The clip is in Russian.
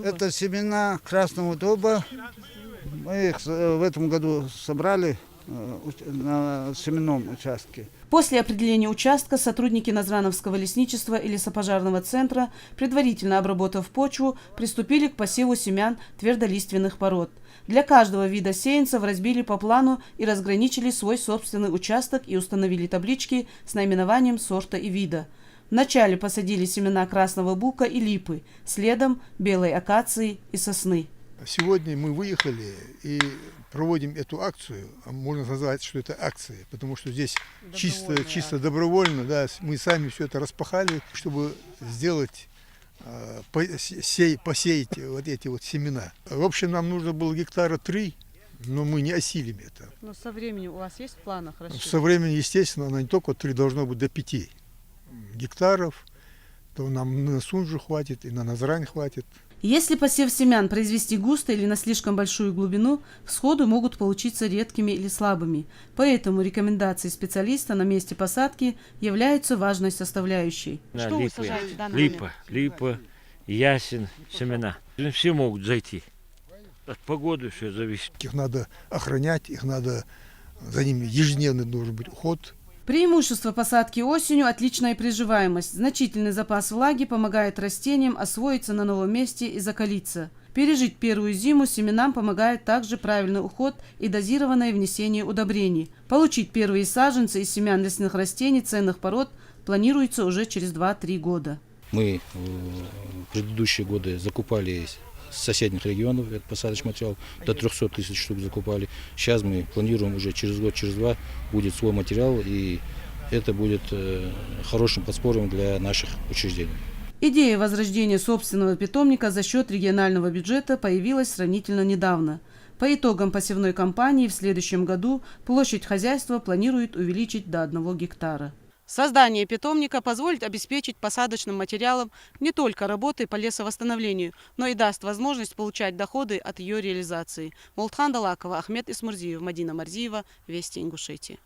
Это семена красного дуба. Мы их в этом году собрали на семенном участке. После определения участка сотрудники Назрановского лесничества и лесопожарного центра, предварительно обработав почву, приступили к посеву семян твердолиственных пород. Для каждого вида сеянцев разбили по плану и разграничили свой собственный участок и установили таблички с наименованием сорта и вида. Вначале посадили семена красного бука и липы, следом белой акации и сосны. Сегодня мы выехали и проводим эту акцию, можно назвать, что это акция, потому что здесь чисто добровольно, да, мы сами все это распахали, чтобы сделать, посеять вот эти вот семена. В общем, нам нужно было гектара 3, но мы не осилим это. Но со временем у вас есть в планах расширить? Со временем, естественно, оно не только 3, должно быть до 5 гектаров, то нам на Сунжу хватит и на Назрань хватит. Если посев семян произвести густо или на слишком большую глубину, всходы могут получиться редкими или слабыми. Поэтому рекомендации специалиста на месте посадки являются важной составляющей. Да, Что липы, вы сажаете в данный момент? липа, ясень, семена. Все могут зайти. От погоды все зависит. Их надо охранять, их надо, за ними ежедневный должен быть уход. Преимущество посадки осенью – отличная приживаемость. Значительный запас влаги помогает растениям освоиться на новом месте и закалиться. Пережить первую зиму семенам помогает также правильный уход и дозированное внесение удобрений. Получить первые саженцы из семян лесных растений ценных пород планируется уже через 2-3 года. Мы в предыдущие годы закупали с соседних регионов этот посадочный материал, до 300 тысяч штук закупали. Сейчас мы планируем уже через год, через 2 будет свой материал, и это будет хорошим подспорьем для наших учреждений. Идея возрождения собственного питомника за счет регионального бюджета появилась сравнительно недавно. По итогам посевной кампании в следующем году площадь хозяйства планируют увеличить до 1 гектара. Создание питомника позволит обеспечить посадочным материалом не только работы по лесовосстановлению, но и даст возможность получать доходы от ее реализации. Молдхан Далакова, Ахмед Исмурзиев, Мадина Марзиева, Вести Ингушетии.